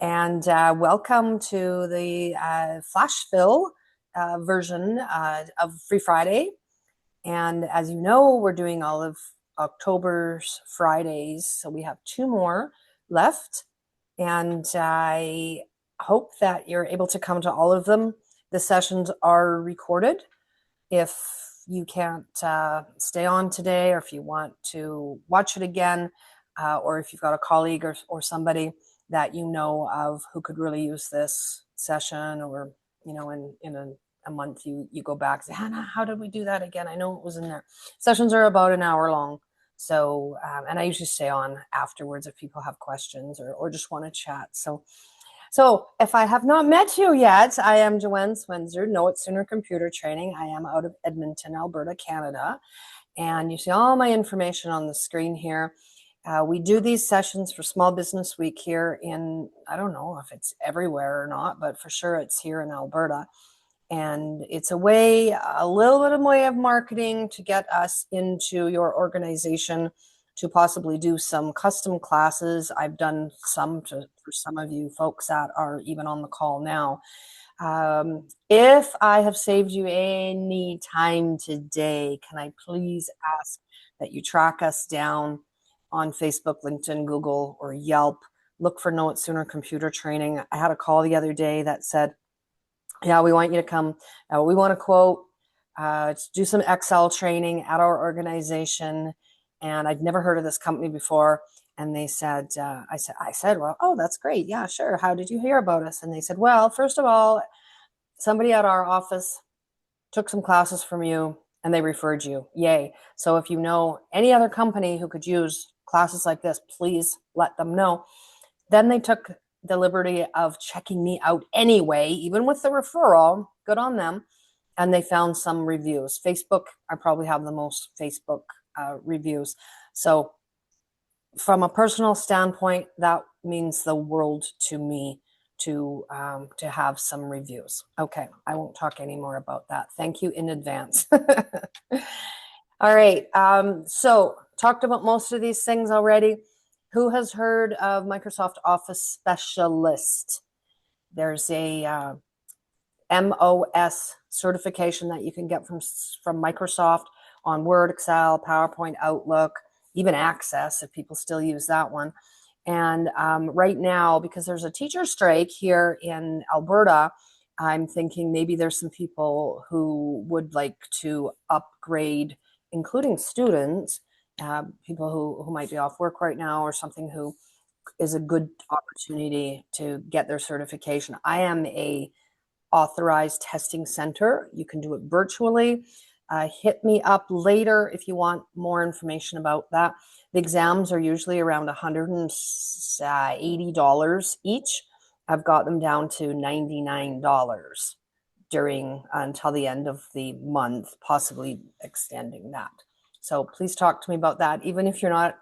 and welcome to the flash fill version of Free Friday. And as you know, we're doing all of October's Fridays, so we have 2 more left. And I hope that you're able to come to all of them. The sessions are recorded. If you can't stay on today, or if you want to watch it again, or if you've got a colleague or somebody that you know of who could really use this session, or in a month you go back and say, Hannah, how did we do that again? I know it was in there. Sessions are about an hour long. So, and I usually stay on afterwards if people have questions or just want to chat. So if I have not met you yet, I am Joanne Swinzer, Know It Sooner Computer Training. I am out of Edmonton, Alberta, Canada. And you see all my information on the screen here. We do these sessions for Small Business Week here in, I don't know if it's everywhere or not, but for sure it's here in Alberta. And it's a little bit of way of marketing to get us into your organization to possibly do some custom classes. I've done some for some of you folks that are even on the call now. If I have saved you any time today, can I please ask that you track us down on Facebook, LinkedIn, Google, or Yelp? Look for Know It Sooner Computer Training. I had a call the other day that said, yeah, we want you to come. We want to quote, do some Excel training at our organization. And I'd never heard of this company before. And they said, I said, well, oh, that's great. Yeah, sure. How did you hear about us? And they said, well, first of all, somebody at our office took some classes from you and they referred you. Yay. So if you know any other company who could use classes like this, please let them know. Then they took the liberty of checking me out anyway, even with the referral. Good on them. And they found some reviews. Facebook, I probably have the most Facebook reviews. So from a personal standpoint, that means the world to me to have some reviews. Okay, I won't talk anymore about that. Thank you in advance. All right, so talked about most of these things already. Who has heard of Microsoft Office Specialist? There's a MOS certification that you can get from Microsoft on Word, Excel, PowerPoint, Outlook, even Access, if people still use that one. And right now, because there's a teacher strike here in Alberta, I'm thinking maybe there's some people who would like to upgrade, including students, people who might be off work right now or something, who is a good opportunity to get their certification. I am a authorized testing center. You can do it virtually. Hit me up later if you want more information about that. The exams are usually around $180 each. I've got them down to $99 until the end of the month, possibly extending that. So please talk to me about that. Even if you're not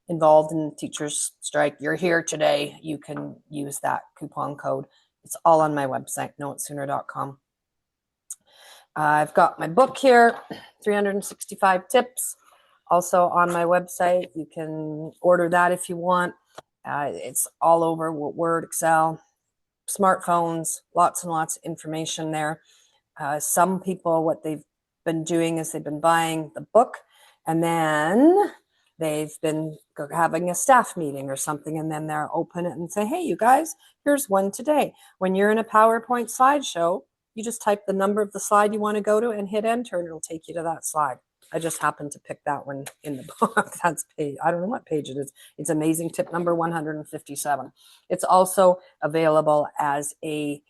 involved in the teachers strike, you're here today, you can use that coupon code. It's all on my website, knowitsooner.com. I've got my book here, 365 Tips, also on my website. You can order that if you want. It's all over Word, Excel, smartphones, lots and lots of information there. Some people, what they've been doing is they've been buying the book, and then they've been having a staff meeting or something, and then they'll open it and say, hey, you guys, here's one today. When you're in a PowerPoint slideshow, you just type the number of the slide you want to go to and hit enter, and it'll take you to that slide. I just happened to pick that one in the book. That's page, I don't know what page it is. It's amazing tip number 157. It's also available as a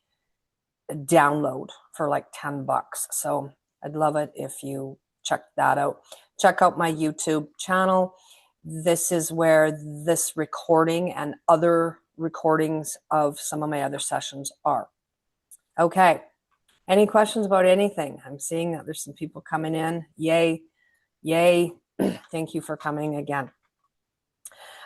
download for like $10. So I'd love it if you check that out. Check out my YouTube channel. This is where this recording and other recordings of some of my other sessions are. Okay. Any questions about anything? I'm seeing that there's some people coming in. Yay. Yay. Thank you for coming again.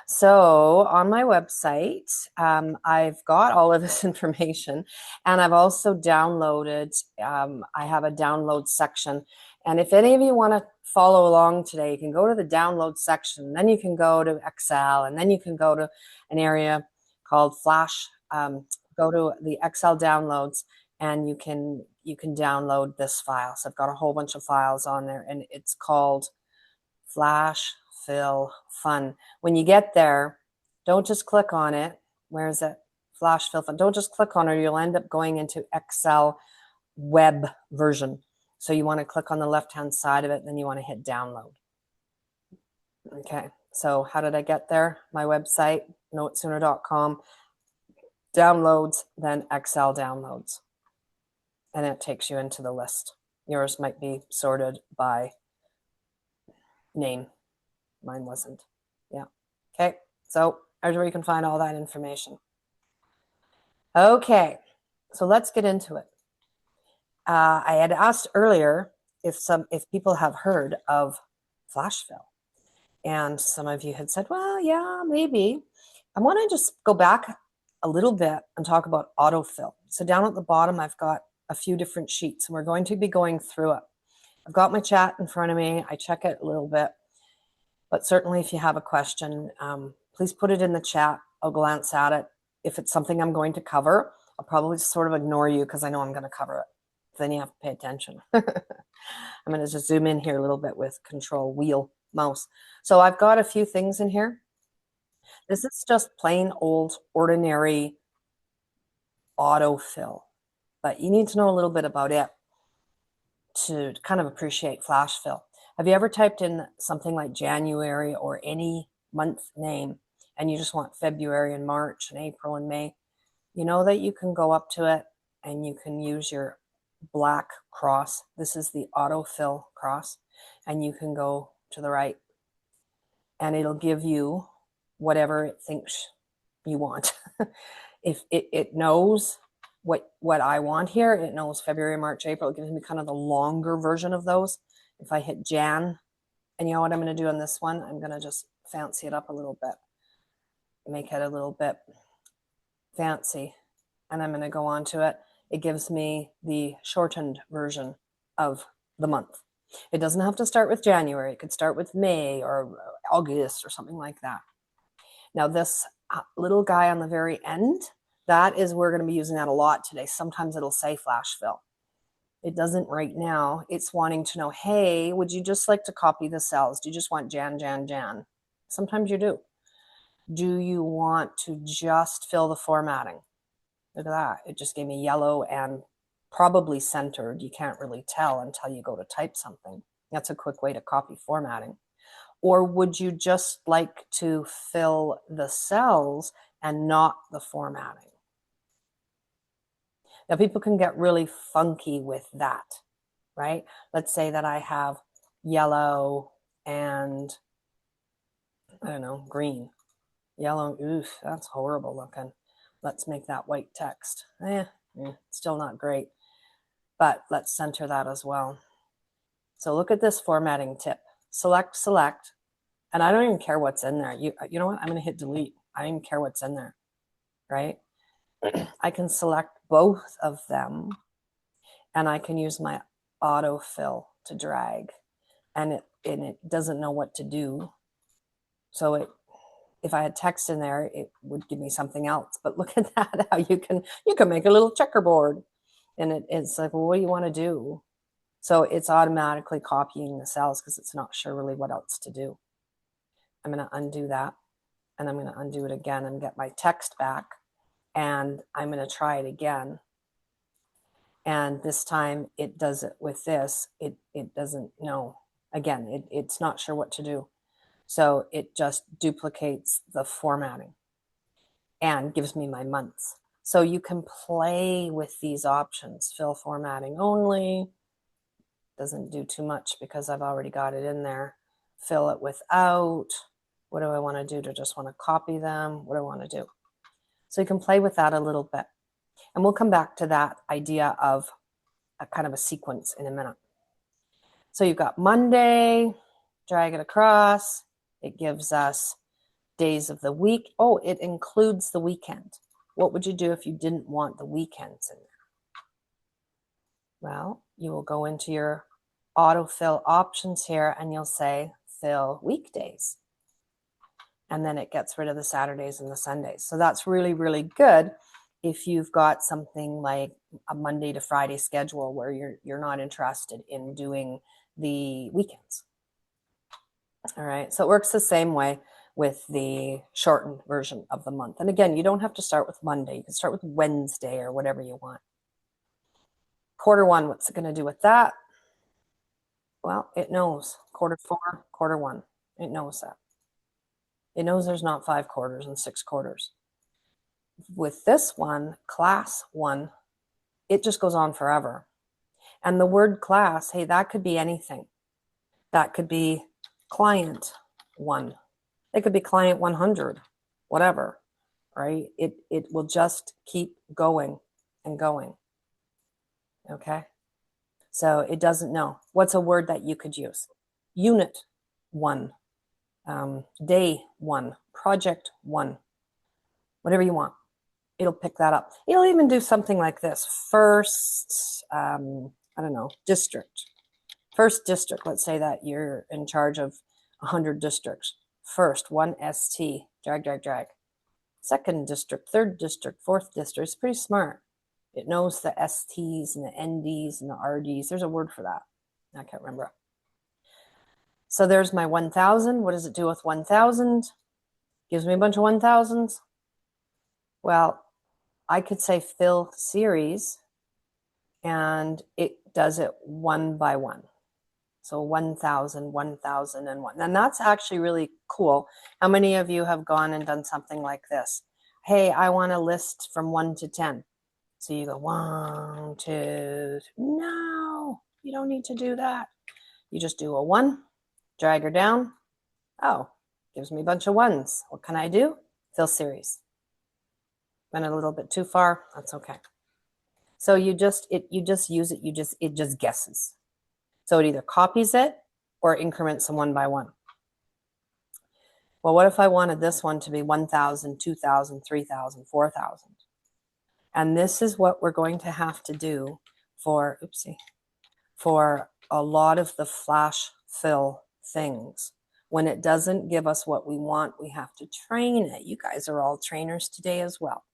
So on my website, I've got all of this information, and I've also downloaded, I have a download section. And if any of you want to follow along today, you can go to the download section, then you can go to Excel, and then you can go to an area called Flash go to the Excel downloads and you can download this file. So I've got a whole bunch of files on there, and it's called Flash Fill Fun. When you get there, don't just click on it. Where is it? Flash Fill Fun. Don't just click on it, or you'll end up going into Excel web version. So you want to click on the left-hand side of it, then you want to hit download. Okay, so how did I get there? My website, knowitsooner.com, downloads, then Excel downloads. And it takes you into the list. Yours might be sorted by name. Mine wasn't. Yeah. Okay, so there's where you can find all that information. Okay, so let's get into it. I had asked earlier if people have heard of flash fill, and some of you had said, well, yeah, maybe. I want to just go back a little bit and talk about autofill. So down at the bottom, I've got a few different sheets, and we're going to be going through it. I've got my chat in front of me. I check it a little bit, but certainly if you have a question, please put it in the chat. I'll glance at it. If it's something I'm going to cover, I'll probably just sort of ignore you because I know I'm going to cover it. Then you have to pay attention. I'm going to just zoom in here a little bit with Control Wheel Mouse. So I've got a few things in here. This is just plain old ordinary autofill, but you need to know a little bit about it to kind of appreciate flash fill. Have you ever typed in something like January or any month name, and you just want February and March and April and May? You know that you can go up to it and you can use your black cross. This is the autofill cross, and you can go to the right and it'll give you whatever it thinks you want. If it knows what I want here, it knows February, March, April. It gives me kind of the longer version of those. If I hit Jan, and you know what I'm going to do on this one? I'm going to just fancy it up a little bit, make it a little bit fancy, and I'm going to go on to it. It gives me the shortened version of the month. It doesn't have to start with January. It could start with May or August or something like that. Now this little guy on the very end, that is, we're going to be using that a lot today. Sometimes it'll say flash fill. It doesn't right now. It's wanting to know, hey, would you just like to copy the cells? Do you just want Jan, Jan, Jan? Sometimes you do. Do you want to just fill the formatting? Look at that. It just gave me yellow and probably centered. You can't really tell until you go to type something. That's a quick way to copy formatting. Or would you just like to fill the cells and not the formatting? Now, people can get really funky with that, right? Let's say that I have yellow and, I don't know, green. Yellow, oof, that's horrible looking. Let's make that white text. Still not great, but let's center that as well. So look at this formatting tip. Select, and I don't even care what's in there. You know what? I'm going to hit delete. I don't even care what's in there, right? I can select both of them, and I can use my autofill to drag, and it doesn't know what to do. So if I had text in there, it would give me something else. But look at that, how you can make a little checkerboard, and it's like, well, what do you want to do? So it's automatically copying the cells because it's not sure really what else to do. I'm going to undo that, and I'm going to undo it again and get my text back, and I'm going to try it again. And this time it does it with this. It doesn't know. Again, it's not sure what to do. So it just duplicates the formatting and gives me my months. So you can play with these options. Fill formatting only. Doesn't do too much because I've already got it in there. Fill it without. What do I want to do? Do I just want to copy them? What do I want to do? So you can play with that a little bit. And we'll come back to that idea of a kind of a sequence in a minute. So you've got Monday, drag it across. It gives us days of the week. Oh, it includes the weekend. What would you do if you didn't want the weekends in there? Well, you will go into your autofill options here and you'll say fill weekdays. And then it gets rid of the Saturdays and the Sundays. So that's really, really good if you've got something like a Monday to Friday schedule where you're not interested in doing the weekends. All right, so it works the same way with the shortened version of the month. And again, you don't have to start with Monday. You can start with Wednesday or whatever you want. Quarter one, what's it going to do with that? Well, it knows quarter four, quarter one. It knows that. It knows there's not 5 quarters and 6 quarters. With this one, class one, it just goes on forever. And the word class, hey, that could be anything. That could be client one. It could be client 100, whatever, right? It will just keep going and going. Okay? So it doesn't know. What's a word that you could use? Unit one, day one, project one, whatever you want. It'll pick that up. It'll even do something like this. First, I don't know, district. First district, let's say that you're in charge of 100 districts. First, one ST, drag, drag, drag. Second district, third district, fourth district. It's pretty smart. It knows the STs and the NDs and the RDs. There's a word for that. I can't remember. So there's my 1,000. What does it do with 1,000? Gives me a bunch of 1,000s. Well, I could say fill series, and it does it one by one. So 1,000, 1,001. And that's actually really cool. How many of you have gone and done something like this? Hey, I want a list from 1 to 10. So you go 1, 2, no, you don't need to do that. You just do a 1, drag her down. Oh, gives me a bunch of 1s. What can I do? Fill series. Went a little bit too far. That's okay. So you just use it. It just guesses. So it either copies it or increments them one by one. Well, what if I wanted this one to be 1,000, 2,000, 3,000, 4,000? And this is what we're going to have to do for a lot of the flash fill things. When it doesn't give us what we want, we have to train it. You guys are all trainers today as well.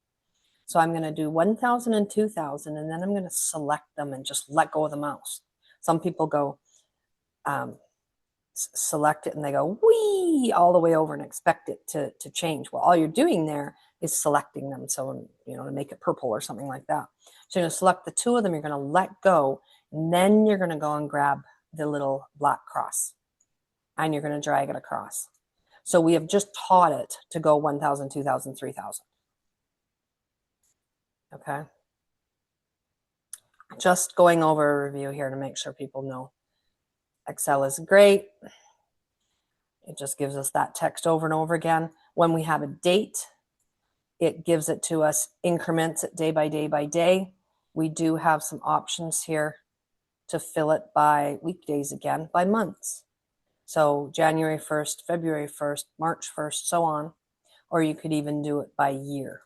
So I'm going to do 1,000 and 2,000, and then I'm going to select them and just let go of the mouse. Some people go select it and they go wee all the way over and expect it to change. Well, all you're doing there is selecting them. So, to make it purple or something like that. So you're going to select the 2 of them, you're going to let go, and then you're going to go and grab the little black cross and you're going to drag it across. So we have just taught it to go 1,000, 2,000, 3,000. Okay. Just going over a review here to make sure people know. Excel is great. It just gives us that text over and over again. When we have a date, it gives it to us, increments it day by day by day. We do have some options here to fill it by weekdays again, by months. So January 1st, February 1st, March 1st, so on. Or you could even do it by year.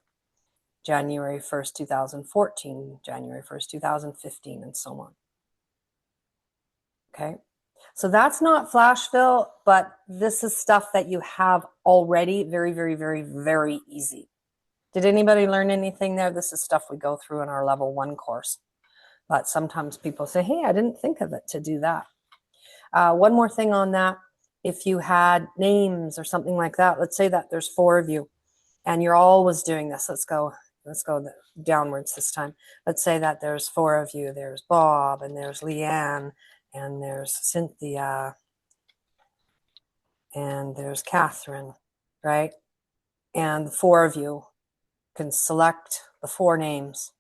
January 1st, 2014, January 1st, 2015, and so on. Okay. So that's not flash fill, but this is stuff that you have already. Very, very, very, very easy. Did anybody learn anything there? This is stuff we go through in our level 1 course. But sometimes people say, hey, I didn't think of it to do that. One more thing on that. If you had names or something like that, let's say that there's 4 of you and you're always doing this. Let's go downwards this time. Let's say that there's 4 of you. There's Bob and there's Leanne and there's Cynthia and there's Catherine, right? And the 4 of you can select the 4 names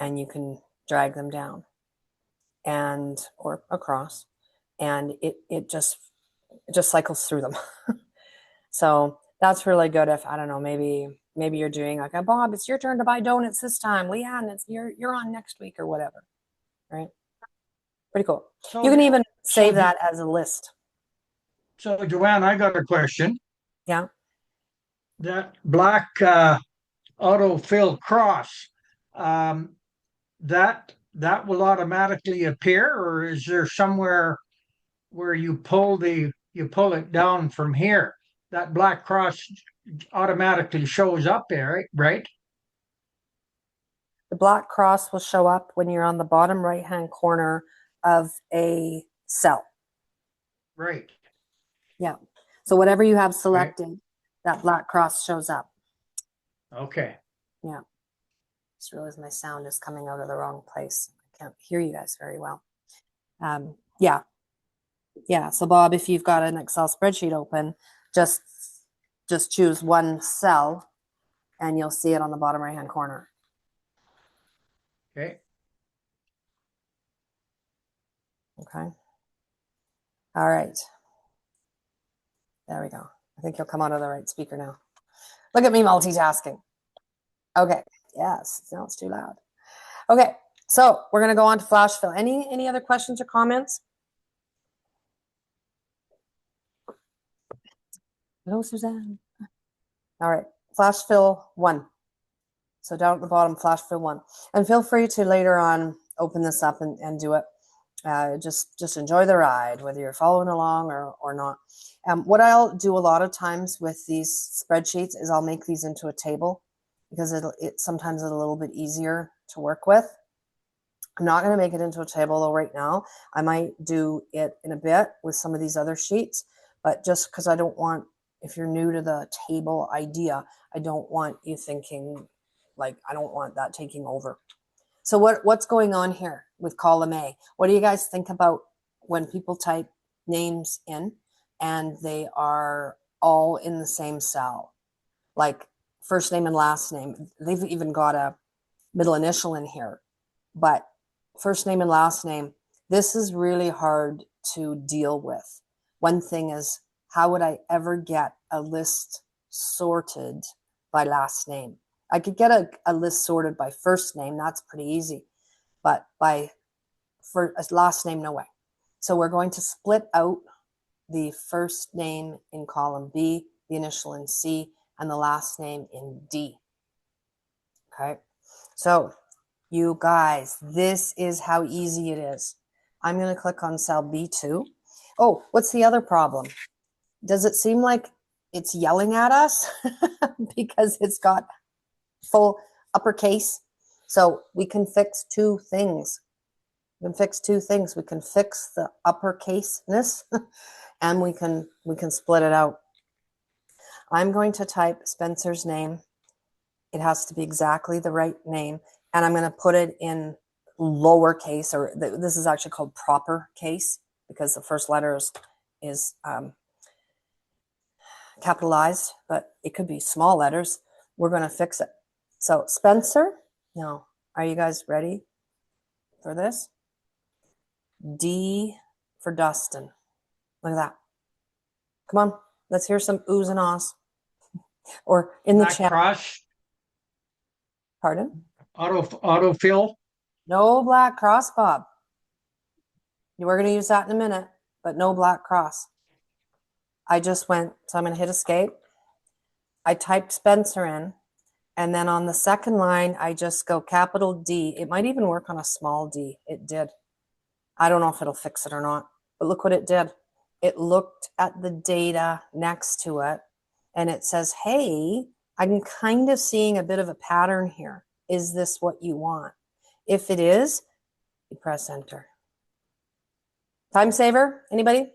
and you can drag them down or across, and it just cycles through them. So that's really good if, I don't know, maybe you're doing like, Bob, it's your turn to buy donuts this time. Leanne, you're on next week or whatever, right? Pretty cool. You can even save that as a list. So Joanne, I got a question. Yeah. That black autofill cross, that will automatically appear, or is there somewhere where you pull it down from here? That black cross automatically shows up there, right? the black cross will show up when you're on the bottom right-hand corner of a cell. Right. Yeah. So whatever you have Okay. selected, that black cross shows up. Okay. Yeah. Just realized my sound is coming out of the wrong place. I can't hear you guys very well. Yeah. Yeah. So Bob, if you've got an Excel spreadsheet open, just choose one cell and you'll see it on the bottom right-hand corner. Okay. Okay. All right. There we go. I think you'll come out of the right speaker now. Look at me multitasking. Okay. Yes. No, it's too loud. Okay. So we're going to go on to flash fill. Any other questions or comments? Hello, Suzanne. All right. Flash fill 1. So down at the bottom, flash fill 1. And feel free to later on open this up and do it. Just enjoy the ride, whether you're following along or not. What I'll do a lot of times with these spreadsheets is I'll make these into a table because sometimes it's a little bit easier to work with. I'm not going to make it into a table though right now. I might do it in a bit with some of these other sheets, but just because I don't want, if you're new to the table idea, I don't want you thinking like, I don't want that taking over. So what's going on here with column A? What do you guys think about when people type names in and they are all in the same cell? Like first name and last name. They've even got a middle initial in here. But first name and last name, this is really hard to deal with. One thing is, how would I ever get a list sorted by last name? I could get a list sorted by first name. That's pretty easy. But for last name, no way. So we're going to split out the first name in column B, the initial in C, and the last name in D. Okay. So you guys, this is how easy it is. I'm going to click on cell B2. Oh, what's the other problem? Does it seem like it's yelling at us because it's got full uppercase? So we can fix two things. We can fix two things. We can fix the uppercaseness and we can split it out. I'm going to type Spencer's name. It has to be exactly the right name. And I'm going to put it in lowercase, or this is actually called proper case because the first letter is capitalized, but it could be small letters. We're going to fix it. So Spencer, now, are you guys ready for this? D for Dustin. Look at that. Come on, let's hear some oohs and ahs. Or in the Black chat. cross, Pardon? autofill. No black cross, Bob. You were going to use that in a minute, but no black cross. I just went, so I'm going to hit escape. I typed Spencer in, and then on the second line, I just go capital D. It might even work on a small d. It did. I don't know if it'll fix it or not, but look what it did. It looked at the data next to it, and it says, hey, I'm kind of seeing a bit of a pattern here. Is this what you want? If it is, you press enter. Time saver, anybody?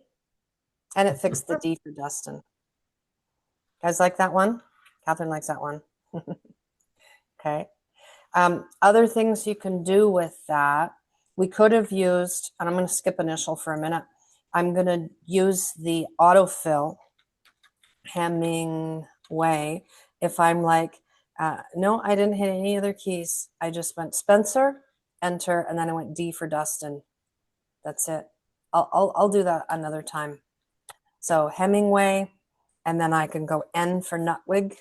And it fixed the D for Dustin. Guys like that one? Catherine likes that one. Okay. Other things you can do with that, we could have used, and I'm going to skip initial for a minute. I'm going to use the autofill Hemingway. If I'm like, no, I didn't hit any other keys. I just went Spencer, enter, and then I went D for Dustin. That's it. I'll do that another time. So Hemingway, and then I can go N for Nutwig,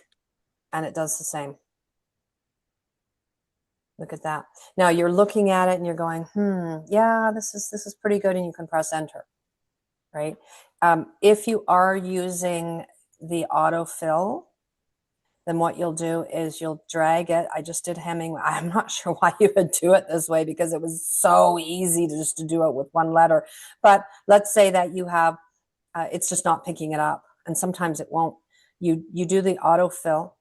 and it does the same. Look at that. Now you're looking at it and you're going, yeah, this is pretty good, and you can press enter, right? If you are using the autofill, then what you'll do is you'll drag it. I just did Hemingway. I'm not sure why you would do it this way because it was so easy to do it with one letter. But let's say that you have, it's just not picking it up, and sometimes it won't. You do the autofill.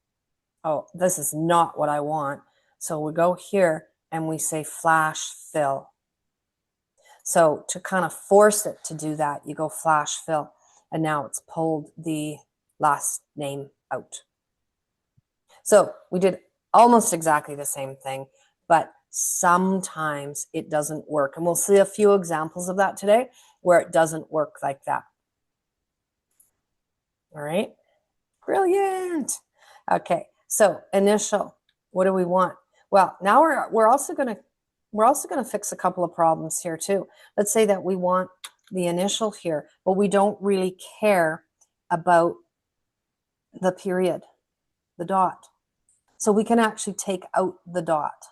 Oh, this is not what I want. So we go here and we say flash fill. So to kind of force it to do that, you go flash fill, and now it's pulled the last name out. So we did almost exactly the same thing, but sometimes it doesn't work. And we'll see a few examples of that today where it doesn't work like that. All right, brilliant. Okay, so initial, what do we want? Well, now we're also going to fix a couple of problems here too. Let's say that we want the initial here, but we don't really care about the period, the dot. So we can actually take out the dot.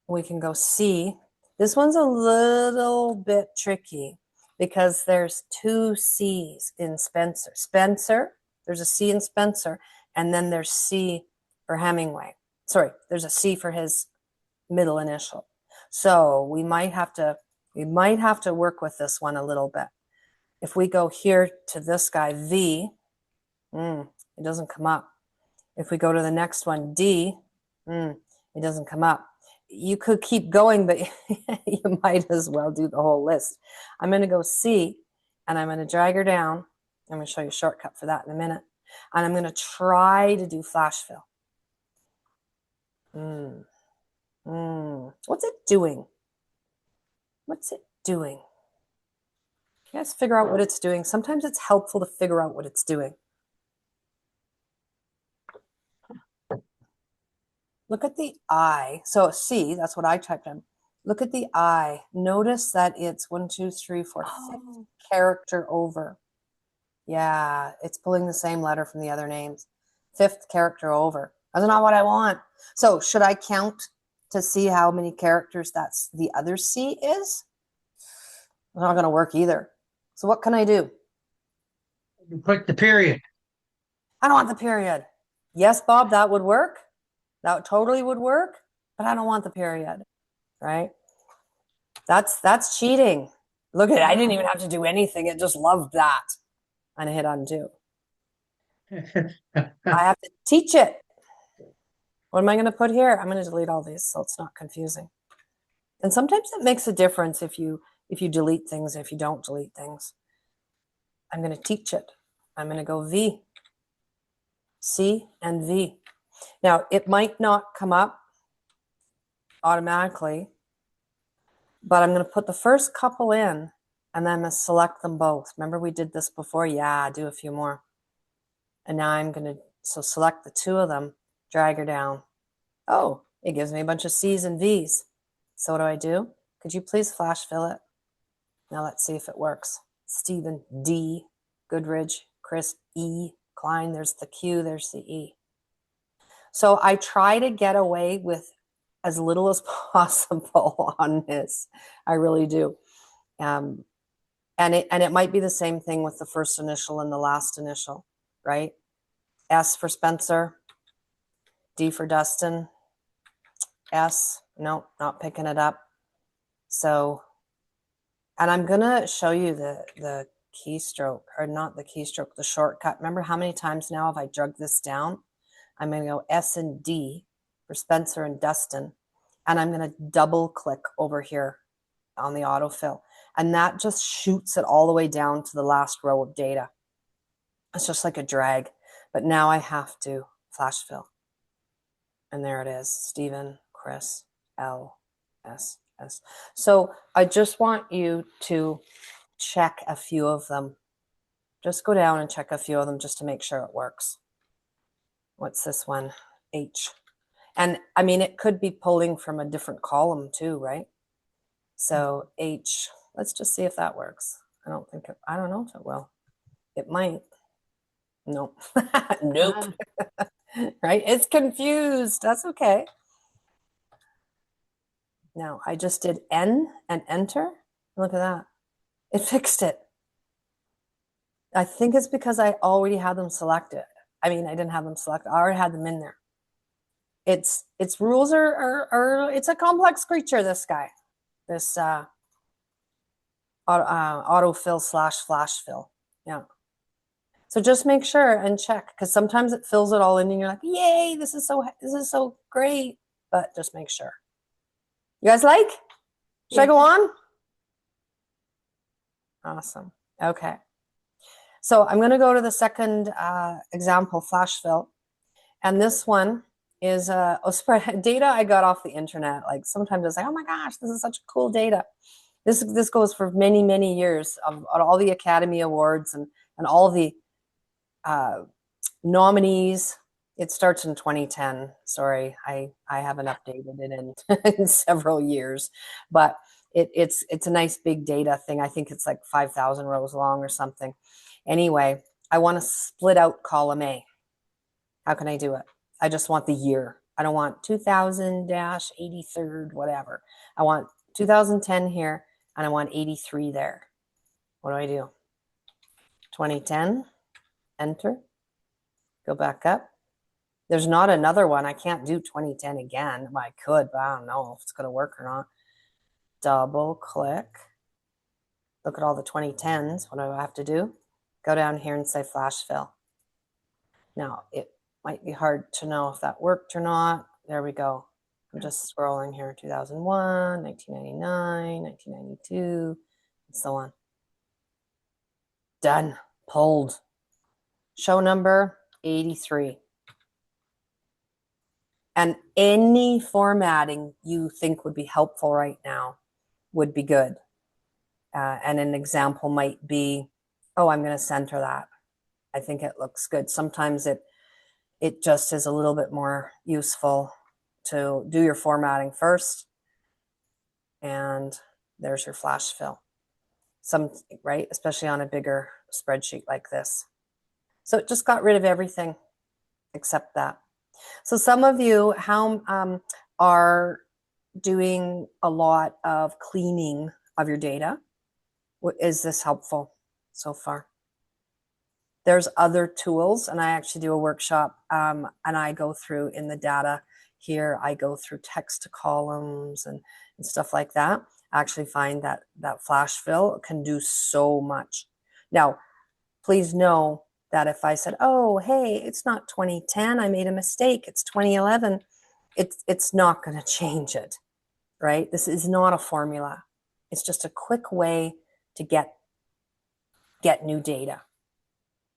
We can go C. This one's a little bit tricky because there's two C's in Spencer. Spencer, there's a C in Spencer, and then there's C for Hemingway. Sorry, there's a C for his middle initial. So we might have to work with this one a little bit. If we go here to this guy, V, it doesn't come up. If we go to the next one, D, it doesn't come up. You could keep going, but you might as well do the whole list. I'm going to go C, and I'm going to drag her down. I'm going to show you a shortcut for that in a minute. And I'm going to try to do flash fill. What's it doing? What's it doing? You guys figure out what it's doing. Sometimes it's helpful to figure out what it's doing. Look at the I. So C, that's what I typed in. Look at the I. Notice that it's 1, 2, 3, 4, 5th character over. Yeah, it's pulling the same letter from the other names. 5th character over. That's not what I want. So should I count to see how many characters that's the other C is? It's not going to work either. So what can I do? You click the period. I don't want the period. Yes, Bob, that would work. That totally would work, but I don't want the period, right? That's cheating. Look at it. I didn't even have to do anything. It just loved that. And I hit undo. I have to teach it. What am I going to put here? I'm going to delete all these so it's not confusing. And sometimes it makes a difference if you delete things, if you don't delete things. I'm going to teach it. I'm going to go V, C, and V. Now, it might not come up automatically, but I'm going to put the first couple in, and then I'm going to select them both. Remember we did this before? Yeah, do a few more. And now I'm going to, select the two of them, drag her down. Oh, it gives me a bunch of C's and V's. So what do? Could you please flash fill it? Now let's see if it works. Stephen D, Goodridge, Chris E, Klein, there's the Q, there's the E. So I try to get away with as little as possible on this. I really do. And it might be the same thing with the first initial and the last initial, right? S for Spencer, D for Dustin, S, no, not picking it up. So, and I'm going to show you the keystroke, or not the keystroke, the shortcut. Remember how many times now have I dragged this down? I'm going to go S and D for Spencer and Dustin, and I'm going to double click over here on the autofill. And that just shoots it all the way down to the last row of data. It's just like a drag. But now I have to flash fill. And there it is, Stephen, Chris, L, S, S. So I just want you to check a few of them. Just go down and check a few of them just to make sure it works. What's this one? H. And I mean, it could be pulling from a different column too, right? So H, let's just see if that works. I don't know if it will. It might. Nope. Nope. Right? It's confused. That's okay. Now I just did N and enter. Look at that. It fixed it. I think it's because I already had them selected. I mean, I didn't have them selected. I already had them in there. Its rules are it's a complex creature, this guy. This autofill / flash fill. Yeah. So just make sure and check, because sometimes it fills it all in and you're like, yay, this is so great. but just make sure. You guys like? Should I Yes. go on? Awesome. Okay. So I'm going to go to the second example, flash fill. And this one is a spread data I got off the internet. Like sometimes it's like, oh my gosh, this is such cool data. This goes for many, many years of all the Academy Awards and all the nominees. It starts in 2010. Sorry, I haven't updated it in several years, but it's a nice big data thing. I think it's like 5,000 rows long or something. Anyway, I want to split out column A. How can I do it? I just want the year. I don't want 2000-83rd, whatever. I want 2010 here, and I want 83 there. What do I do? 2010, enter, go back up. There's not another one. I can't do 2010 again. Well, I could, but I don't know if it's going to work or not. Double click. Look at all the 2010s. What do I have to do? Go down here and say flash fill. Now, it might be hard to know if that worked or not. There we go. I'm just scrolling here. 2001, 1999, 1992, and so on. Done. Pulled. Show number 83. And any formatting you think would be helpful right now would be good. And an example might be, oh, I'm going to center that. I think it looks good. Sometimes it just is a little bit more useful to do your formatting first. And there's your flash fill. Right? Especially on a bigger spreadsheet like this. So it just got rid of everything except that. So some of you are doing a lot of cleaning of your data. Is this helpful so far? There's other tools, and I actually do a workshop, and I go through in the data here, I go through text to columns and stuff like that. I actually find that flash fill can do so much. Now, please know that if I said, oh, hey, it's not 2010, I made a mistake, it's 2011, it's not going to change it, right? This is not a formula. It's just a quick way to get new data,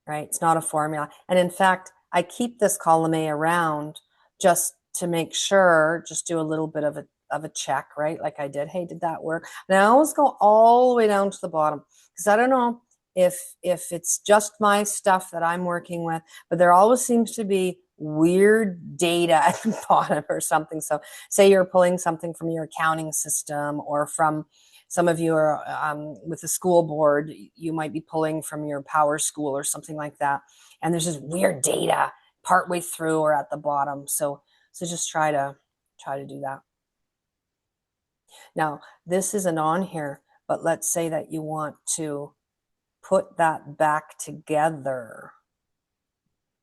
right? It's not a formula. And in fact, I keep this column A around just to make sure, just do a little bit of a check, right? Like I did, hey, did that work? And I always go all the way down to the bottom because I don't know if it's just my stuff that I'm working with, but there always seems to be weird data at the bottom or something. So say you're pulling something from your accounting system, or from some of you are with the school board, you might be pulling from your Power School or something like that. And there's this weird data partway through or at the bottom. So just try to do that. Now, this isn't on here, but let's say that you want to put that back together.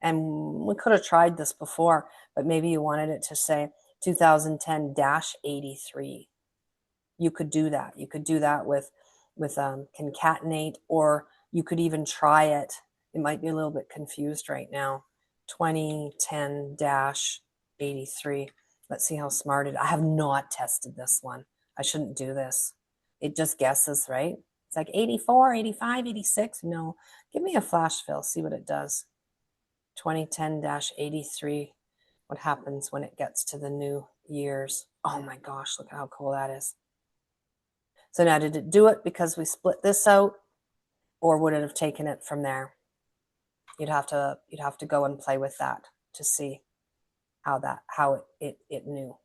And we could have tried this before, but maybe you wanted it to say 2010-83. You could do that. You could do that with concatenate, or you could even try it. It might be a little bit confused right now. 2010-83. Let's see how smart it is. I have not tested this one. I shouldn't do this. It just guesses, right? It's like 84, 85, 86. No, give me a flash fill, see what it does. 2010-83. What happens when it gets to the new years? Oh my gosh, look at how cool that is. So now, did it do it because we split this out, or would it have taken it from there? You'd have to go and play with that to see how it knew.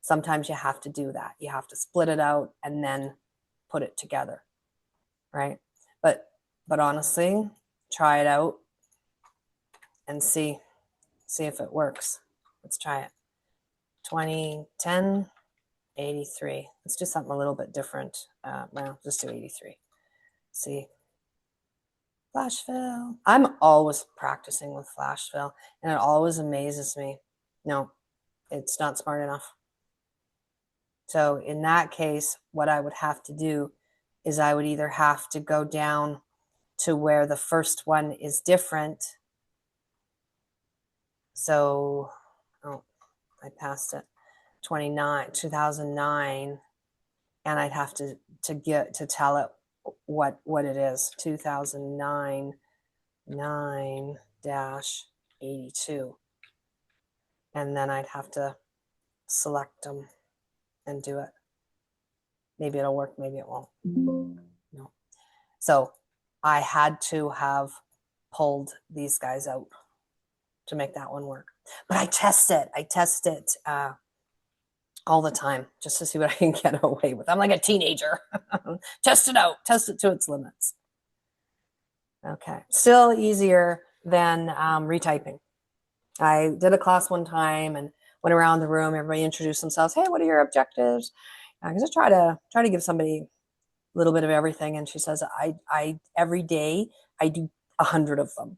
Sometimes you have to do that. You have to split it out and then put it together, right? But honestly, try it out and see if it works. Let's try it. 2010-83. Let's do something a little bit different. Well, just do 83. See. Flash fill. I'm always practicing with flash fill, and it always amazes me. No, it's not smart enough. So in that case, what I would have to do is I would either have to go down to where the first one is different. So, oh, I passed it. 2009, and I'd have to tell it what it is. 2009 9-82, and then I'd have to select them and do it. Maybe it'll work, maybe it won't. No. So I had to have pulled these guys out to make that one work. But I test it all the time just to see what I can get away with. I'm like a teenager. Test it out, test it to its limits. Okay, still easier than retyping. I did a class one time and went around the room. Everybody introduced themselves. Hey, what are your objectives? Because I try to give somebody a little bit of everything. And she says, I every day I do 100 of them.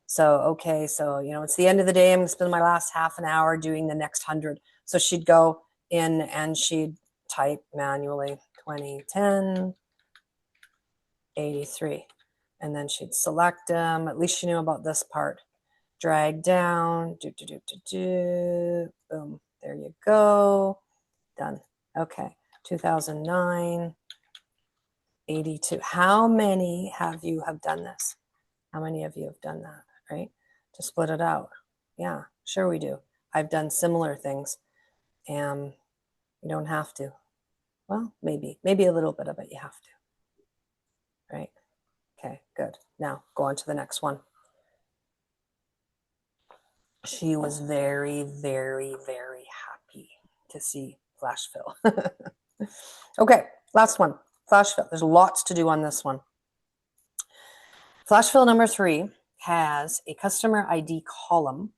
So okay, so it's the end of the day. I'm gonna spend my last half an hour doing the next 100. So she'd go in and she'd type manually 2010 83, and then she'd select them. At least she knew about this part. Drag down, boom, there you go, done. Okay, 2009 82. How many have done this? How many of you have done that, right? To split it out. Yeah, sure we do. I've done similar things. You don't have to. Well, maybe a little bit of it you have to, right? Okay, good. Now go on to the next one. She was very, very, very happy to see flash fill. Okay, last one, flash fill. There's lots to do on this one. Flash fill number 3 has a customer ID column.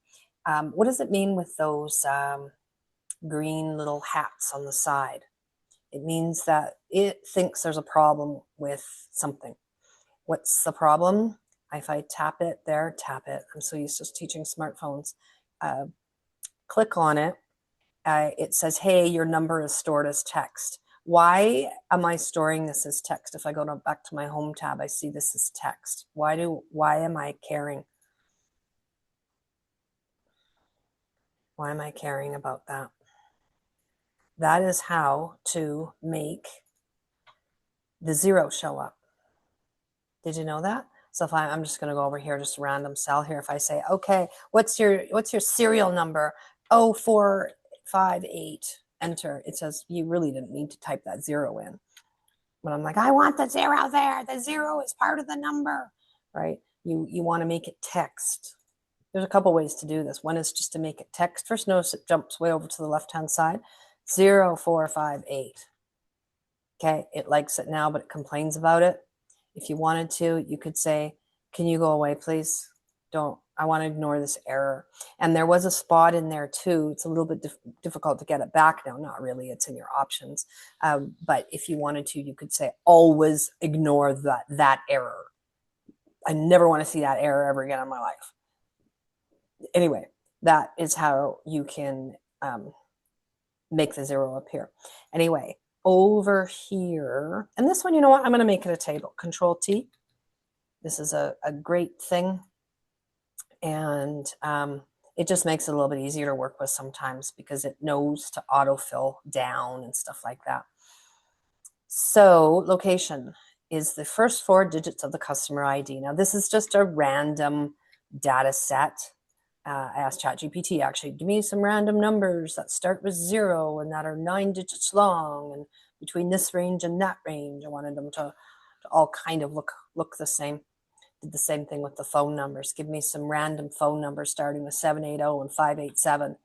What does it mean with those green little hats on the side? It means that it thinks there's a problem with something. What's the problem? If I tap it there, tap it. I'm so used to teaching smartphones. Click on it. It says, hey, your number is stored as text. Why am I storing this as text? If I go back to my home tab, I see this as text. Why am I caring? Why am I caring about that? That is how to make the 0 show up. Did you know that? So if I'm just going to go over here, just a random cell here. If I say, okay, what's your serial number? 0458, enter. It says you really didn't need to type that 0 in. But I'm like, I want the 0 there. The 0 is part of the number, right? You want to make it text. There's a couple ways to do this. One is just to make it text. First, notice it jumps way over to the left-hand side. 0458. Okay, it likes it now, but it complains about it. If you wanted to, you could say, can you go away, please? I want to ignore this error. And there was a spot in there too. It's a little bit difficult to get it back now. Not really, it's in your options. But if you wanted to, you could say, always ignore that error. I never want to see that error ever again in my life. Anyway, that is how you can make the 0 appear. Anyway, over here, and this one, you know what? I'm going to make it a table. Control T. This is a great thing. And it just makes it a little bit easier to work with sometimes because it knows to autofill down and stuff like that. So location is the first 4 digits of the customer ID. Now, this is just a random data set. I asked ChatGPT, actually, give me some random numbers that start with 0 and that are 9 digits long, and between this range and that range. I wanted them to all kind of look the same. Did the same thing with the phone numbers. Give me some random phone numbers starting with 780 and 587.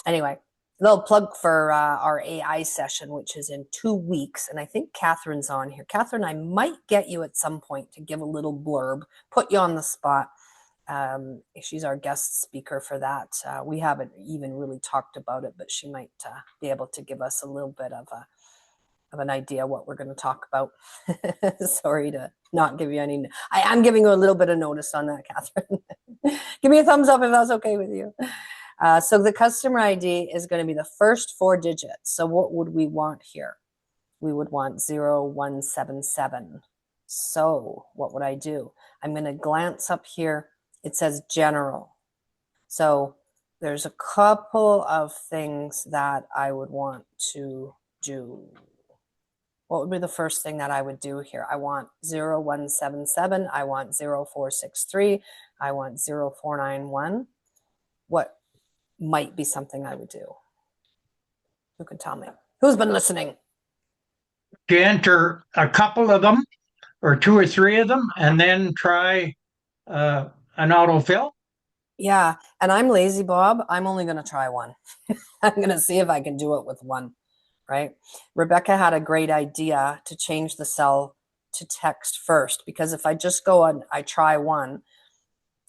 Anyway, a little plug for our AI session, which is in 2 weeks. And I think Catherine's on here. Catherine, I might get you at some point to give a little blurb, put you on the spot. She's our guest speaker for that. We haven't even really talked about it, but she might be able to give us a little bit of an idea what we're going to talk about. Sorry to not give you any. I am giving you a little bit of notice on that, Catherine. Give me a thumbs up if that's okay with you. So the customer ID is going to be the first 4 digits. So what would we want here? We would want 0177. So what would I do? I'm going to glance up here. It says general. So there's a couple of things that I would want to do. What would be the first thing that I would do here? I want 0177. I want 0463. I want 0491. What might be something I would do? Who can tell me? Who's been listening? To enter a couple of them or two or three of them and then try an autofill. Yeah, and I'm lazy, Bob. I'm only going to try one. I'm going to see if I can do it with one, right? Rebecca had a great idea to change the cell to text first, because if I just go and I try one,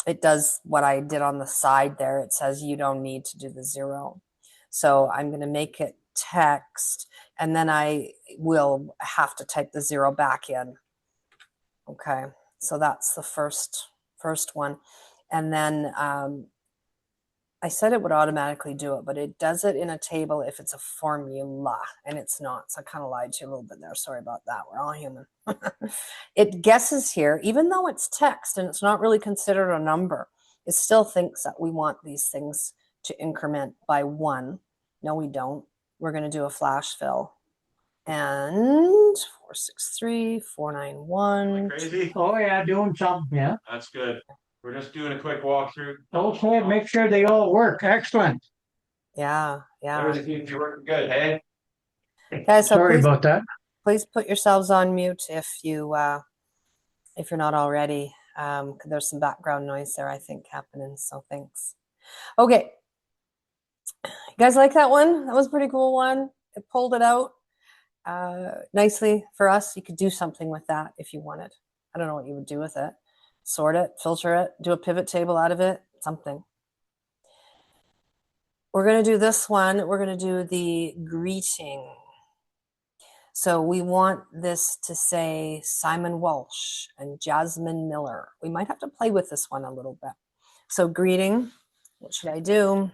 it does what I did on the side there. It says you don't need to do the 0. So I'm going to make it text, and then I will have to type the 0 back in. Okay, so that's the first one. And then I said it would automatically do it, but it does it in a table if it's a formula, and it's not. So I kind of lied to you a little bit there. Sorry about that. We're all human. It guesses here, even though it's text and it's not really considered a number, it still thinks that we want these things to increment by 1. No, we don't. We're going to do a flash fill. And 463, 491. Crazy? Oh yeah, doing something, yeah. That's good. We're just doing a quick walkthrough. Okay, make sure they all work. Excellent. Yeah. Everything seems to be working good, hey? Guys, so Sorry about that. please put yourselves on mute if you're not already. There's some background noise there, I think, happening. So thanks. Okay. You guys like that one? That was a pretty cool one. It pulled it out nicely for us. You could do something with that if you wanted. I don't know what you would do with it. Sort it, filter it, do a pivot table out of it, something. We're going to do this one. We're going to do the greeting. So we want this to say Simon Walsh and Jasmine Miller. We might have to play with this one a little bit. So greeting, what should I do?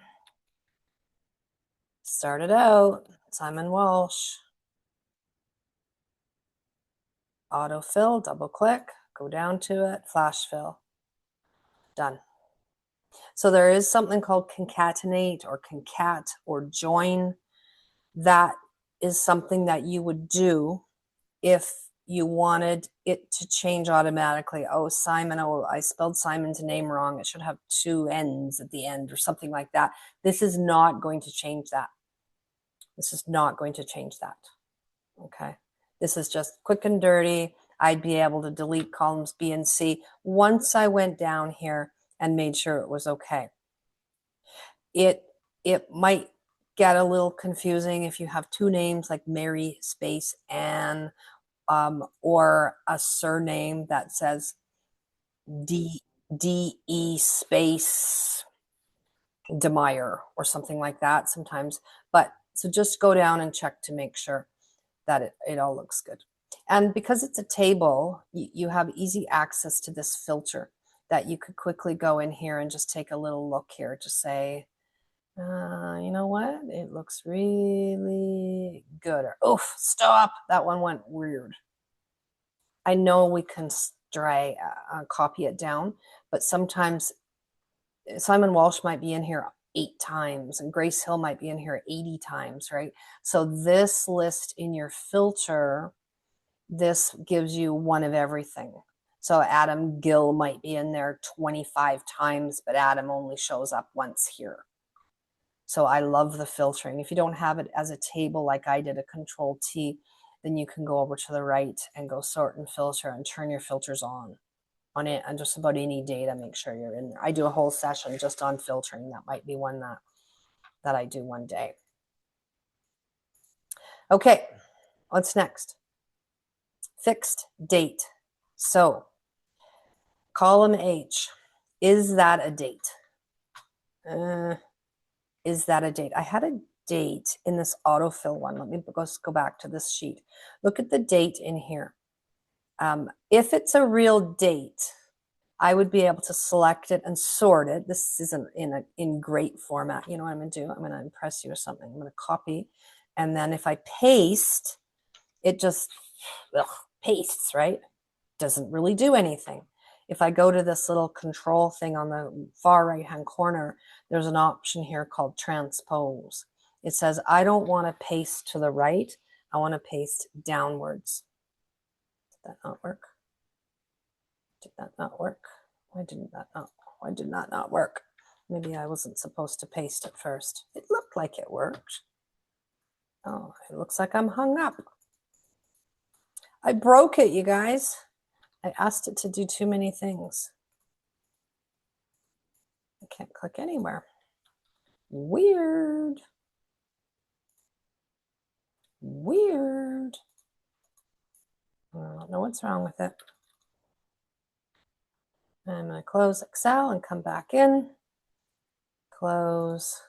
Start it out, Simon Walsh. Autofill, double click, go down to it, flash fill. Done. So there is something called concatenate or concat or join. That is something that you would do if you wanted it to change automatically. Oh, Simon, oh, I spelled Simon's name wrong. It should have 2 N's at the end or something like that. This is not going to change that. This is not going to change that. Okay. This is just quick and dirty. I'd be able to delete columns B and C once I went down here and made sure it was okay. It might get a little confusing if you have 2 names like Mary space Anne, or a surname that says D-E space DeMeyer or something like that sometimes. But so just go down and check to make sure that it all looks good. And because it's a table, you have easy access to this filter that you could quickly go in here and just take a little look here to say, you know what? It looks really good. Or, oof, stop. That one went weird. I know we can copy it down, but sometimes Simon Walsh might be in here 8 times and Grace Hill might be in here 80 times, right? So this list in your filter, this gives you one of everything. So Adam Gill might be in there 25 times, but Adam only shows up once here. So I love the filtering. If you don't have it as a table like I did, a Control T, then you can go over to the right and go sort and filter and turn your filters on it and just about any data. Make sure you're in there. I do a whole session just on filtering. That might be one that I do one day. Okay, what's next? Fixed date. So column H, is that a date? Is that a date? I had a date in this autofill one. Let me go back to this sheet. Look at the date in here. If it's a real date, I would be able to select it and sort it. This isn't in great format. You know what I'm going to do? I'm going to impress you or something. I'm going to copy. And then if I paste, it just pastes, right? Doesn't really do anything. if I go to this little control thing on the far right-hand corner, there's an option here called transpose. It says, I don't want to paste to the right. I want to paste downwards. Did that not work? Did that not work? Why did that not work? Maybe I wasn't supposed to paste it first. It looked like it worked. Oh, it looks like I'm hung up. I broke it, you guys. I asked it to do too many things. I can't click anywhere. Weird. Weird. I don't know what's wrong with it. I'm going to close Excel and come back in. Close,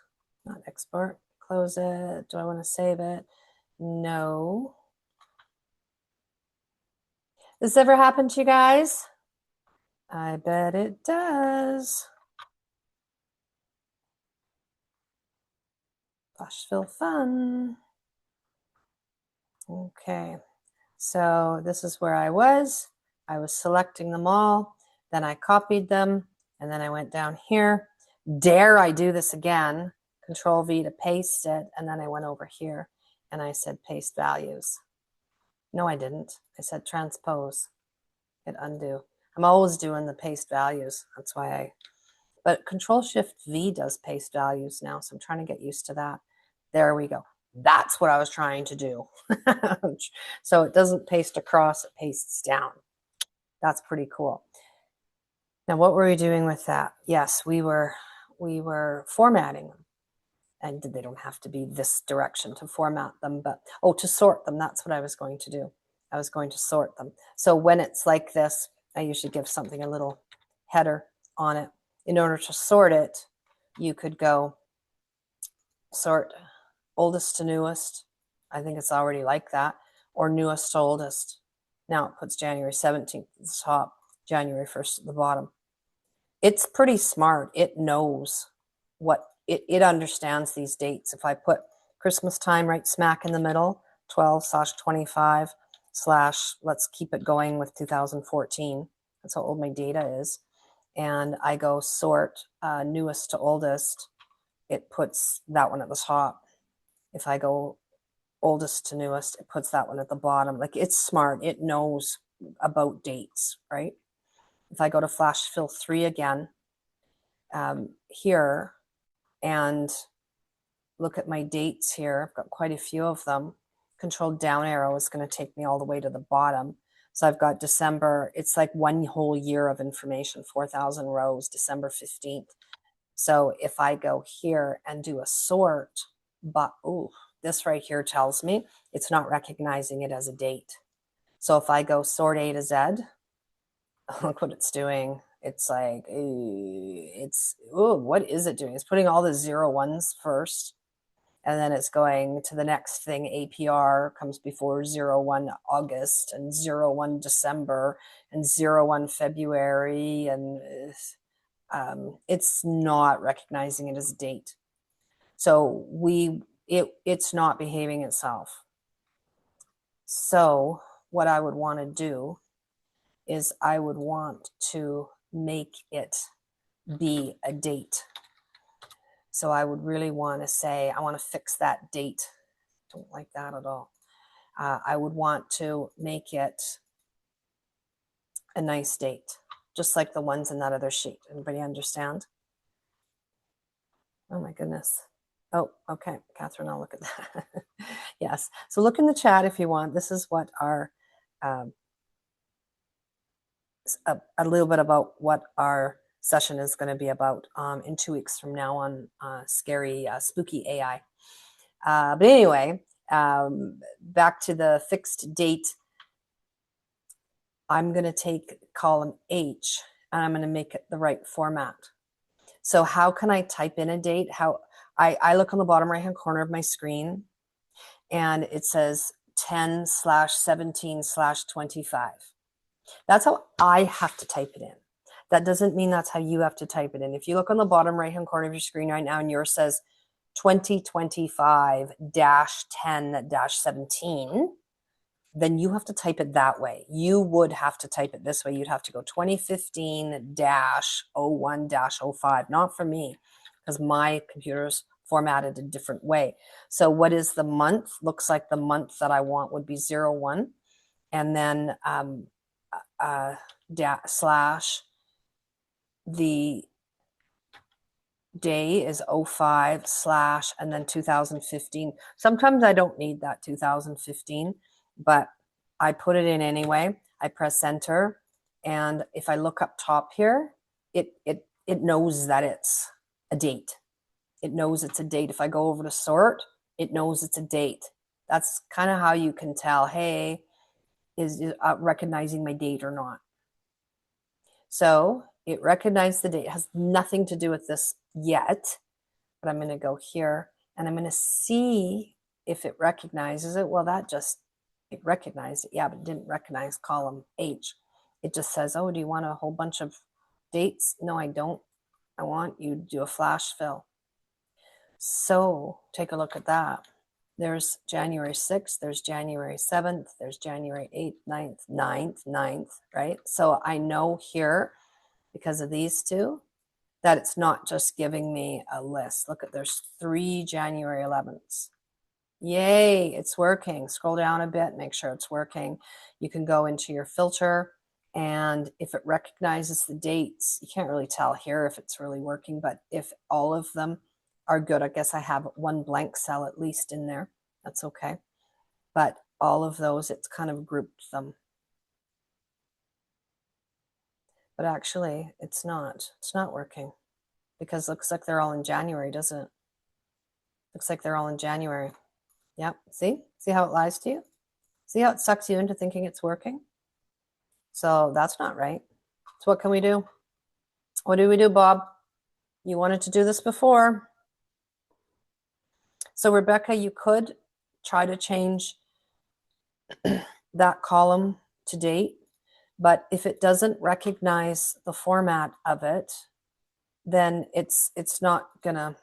not export, close it. Do I want to save it? No. This ever happened to you guys? I bet it does. Flashfill fun. Okay, so this is where I was. I was selecting them all, then I copied them, and then I went down here. Dare I do this again? Control V to paste it, and then I went over here and I said paste values. No, I didn't. I said transpose. Hit undo. I'm always doing the paste values. That's why but Control Shift V does paste values now, so I'm trying to get used to that. There we go. That's what I was trying to do. So it doesn't paste across, it pastes down. That's pretty cool. Now, what were we doing with that? Yes, we were formatting them. And they don't have to be this direction to format them, but to sort them. That's what I was going to do. I was going to sort them. So when it's like this, I usually give something a little header on it. In order to sort it, you could go sort oldest to newest. I think it's already like that. Or newest to oldest. Now it puts January 17th at the top, January 1st at the bottom. It's pretty smart. It knows what it understands these dates. If I put Christmas time right smack in the middle, 12/25/ let's keep it going with 2014. That's how old my data is. And I go sort newest to oldest, it puts that one at the top. If I go oldest to newest, it puts that one at the bottom. Like, it's smart. It knows about dates, right? If I go to Flash Fill 3 again, here, and look at my dates here, I've got quite a few of them. Control down arrow is going to take me all the way to the bottom. So I've got December, it's like one whole year of information, 4,000 rows, December 15th. So if I go here and do a sort, but this right here tells me it's not recognizing it as a date. So if I go sort A to Z, look what it's doing. It's like, what is it doing? It's putting all the 01s first, and then it's going to the next thing. APR comes before 01 August and 01 December and 01 February, and it's not recognizing it as a date. So it's not behaving itself. So what I would want to do is I would want to make it be a date. So I would really want to say, I want to fix that date. Don't like that at all. I would want to make it a nice date, just like the ones in that other sheet. Everybody understand? Oh my goodness. Oh, okay, Catherine, I'll look at that. Yes, so look in the chat if you want. This is what our, a little bit about what our session is going to be about in 2 weeks from now on scary, spooky AI. But anyway, back to the fixed date. I'm going to take column H and I'm going to make it the right format. So how can I type in a date? I look on the bottom right hand corner of my screen and it says 10/17/25. That's how I have to type it in. That doesn't mean that's how you have to type it in. If you look on the bottom right hand corner of your screen right now and yours says 2025-10-17, then you have to type it that way. You would have to type it this way. You'd have to go 2015-01-05, not for me, because my computer's formatted a different way. So what is the month? Looks like the month that I want would be 01. And then slash the day is 05 slash and then 2015. Sometimes I don't need that 2015, but I put it in anyway. I press enter, and if I look up top here, it knows that it's a date. It knows it's a date. If I go over to sort, it knows it's a date. That's kind of how you can tell, hey, is recognizing my date or not. So it recognized the date. It has nothing to do with this yet, but I'm going to go here and I'm going to see if it recognizes it. Well, it recognized it. Yeah, but it didn't recognize column H. It just says, oh, do you want a whole bunch of dates? No, I don't. I want you to do a flash fill. So take a look at that. There's January 6th, there's January 7th, there's January 8th, 9th, right? So I know here, because of these two, that it's not just giving me a list. Look, there's 3 January 11ths. Yay, it's working. Scroll down a bit, make sure it's working. You can go into your filter, and if it recognizes the dates, you can't really tell here if it's really working, but if all of them are good, I guess I have one blank cell at least in there. That's okay. But all of those, it's kind of grouped them. But actually, it's not working, because it looks like they're all in January, doesn't it? Looks like they're all in January. Yep, see how it lies to you? See how it sucks you into thinking it's working? So that's not right. So what can we do? What do we do, Bob? You wanted to do this before. So Rebecca, you could try to change that column to date, but if it doesn't recognize the format of it, then it's not gonna,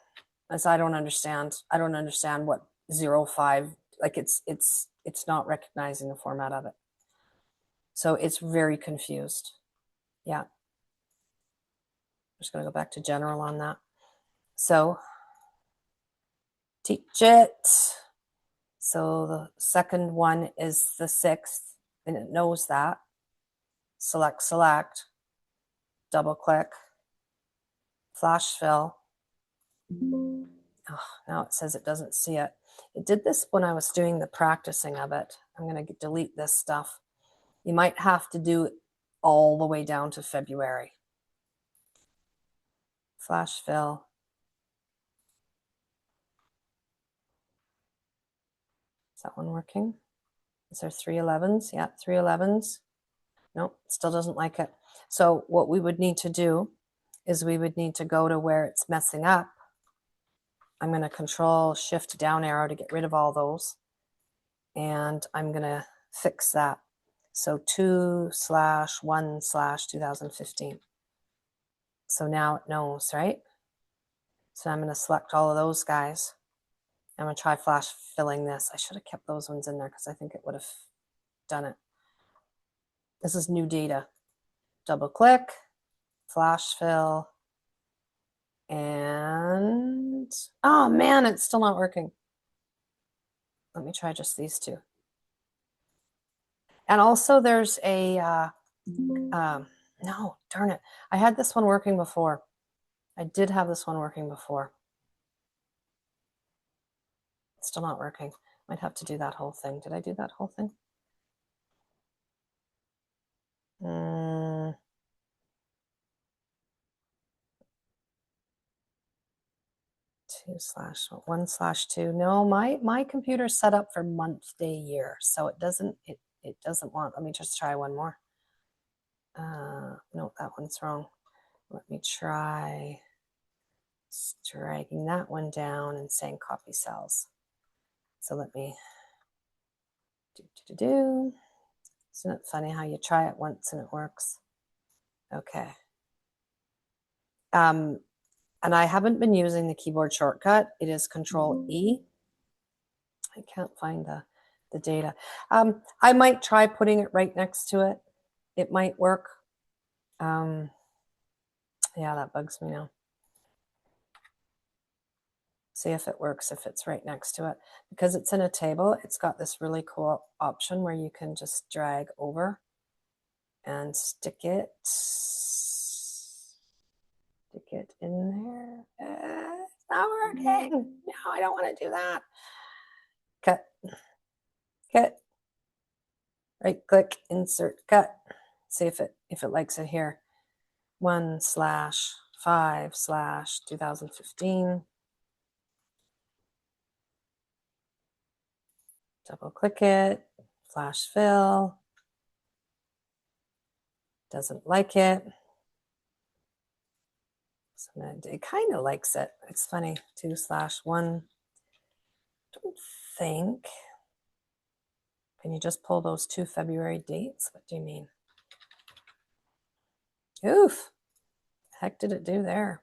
as I don't understand what 05, like it's not recognizing the format of it. So it's very confused. Yeah. I'm just gonna go back to general on that. So teach it. So the second one is the 6th, and it knows that. Select, double click, flash fill. Oh, now it says it doesn't see it. It did this when I was doing the practicing of it. I'm going to delete this stuff. You might have to do it all the way down to February. Flash fill. Is that one working? Is there 3 11s? Yeah, 3 11s. Nope, still doesn't like it. So what we would need to do is we would need to go to where it's messing up. I'm going to Control Shift down arrow to get rid of all those. And I'm going to fix that. So 2/1/2015. So now it knows, right? So I'm going to select all of those guys. I'm going to try flash filling this. I should have kept those ones in there because I think it would have done it. This is new data. Double click, flash fill, and oh man, it's still not working. Let me try just these two. And also there's a, no, darn it. I had this one working before. I did have this one working before. It's still not working. Might have to do that whole thing. Did I do that whole thing? 2/1/2. No, my computer's set up for month, day, year, so it doesn't want. Let me just try one more. No, that one's wrong. Let me try dragging that one down and saying copy cells. So let me do. Isn't it funny how you try it once and it works? Okay. And I haven't been using the keyboard shortcut. It is Control E. I can't find the the data. I might try putting it right next to it. It might work. Yeah, that bugs me now. See if it works if it's right next to it. Because it's in a table, it's got this really cool option where you can just drag over and stick it in there. It's not working. No, I don't want to do that. Cut. Right click, insert, cut. See if it likes it here. 1/5/2015. Double click it, flash fill. Doesn't like it. So it kind of likes it. It's funny. 2/1. Don't think. Can you just pull those 2 February dates? What do you mean? Oof. The heck did it do there?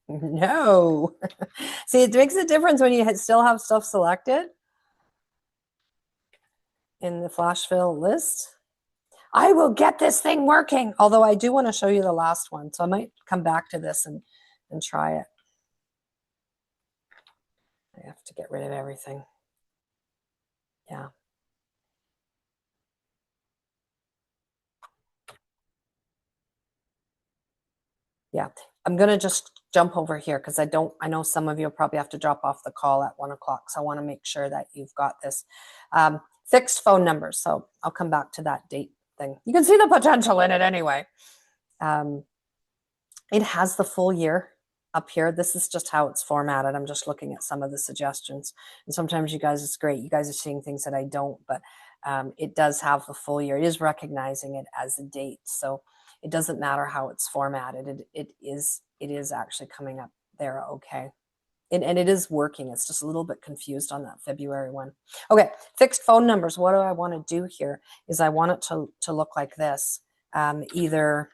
No. See, it makes a difference when you still have stuff selected in the flash fill list. I will get this thing working. Although I do want to show you the last one. So I might come back to this and try it. I have to get rid of everything. Yeah. Yeah, I'm going to just jump over here because I know some of you will probably have to drop off the call at 1 o'clock. So I want to make sure that you've got this. Fixed phone numbers. So I'll come back to that date thing. You can see the potential in it anyway. It has the full year up here. This is just how it's formatted. I'm just looking at some of the suggestions. And sometimes you guys, it's great. You guys are seeing things that I don't, but it does have the full year. It is recognizing it as a date. So it doesn't matter how it's formatted. It is actually coming up there okay. And it is working. It's just a little bit confused on that February one. Okay, fixed phone numbers. What do I want to do here is I want it to look like this. Either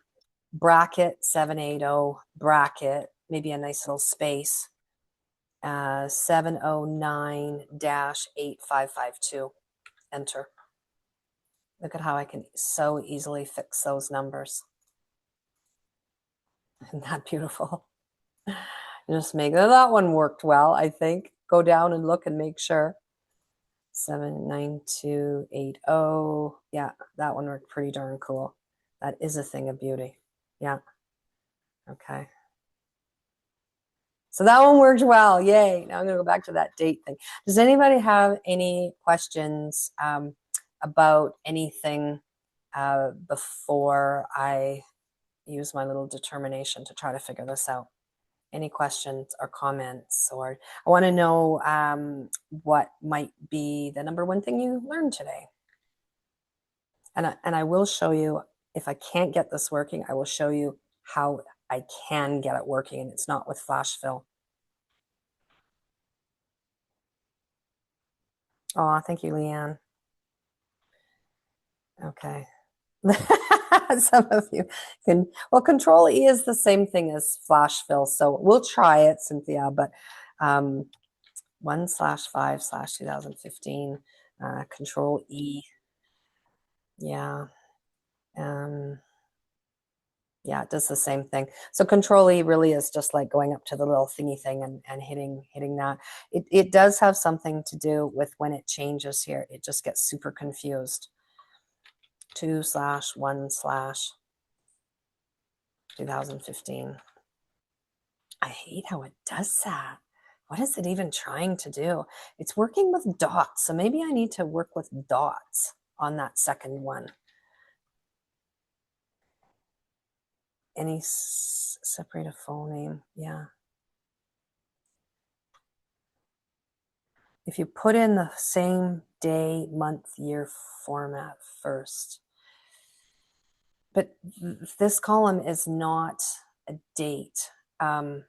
bracket 780 bracket, maybe a nice little space, 709-8552, enter. Look at how I can so easily fix those numbers. Isn't that beautiful? Just make that one worked well, I think. Go down and look and make sure. 79280. Yeah, that one worked pretty darn cool. That is a thing of beauty. Yeah. Okay. So that one worked well. Yay. Now I'm going to go back to that date thing. Does anybody have any questions about anything before I use my little determination to try to figure this out? Any questions or comments? Or I want to know what might be the number one thing you learned today. And I will show you, if I can't get this working, I will show you how I can get it working, and it's not with flash fill. Oh, thank you, Leanne. Okay. Some of you can, well, Control E is the same thing as flash fill. So we'll try it, Cynthia, but 1/5/2015, Control E. Yeah. Yeah, it does the same thing. So Control E really is just like going up to the little thingy thing and hitting that. It does have something to do with when it changes here. It just gets super confused. 2/1/2015. I hate how it does that. What is it even trying to do? It's working with dots. So maybe I need to work with dots on that second one. Any separate a full name? Yeah. If you put in the same day, month, year format first. But this column is not a date. I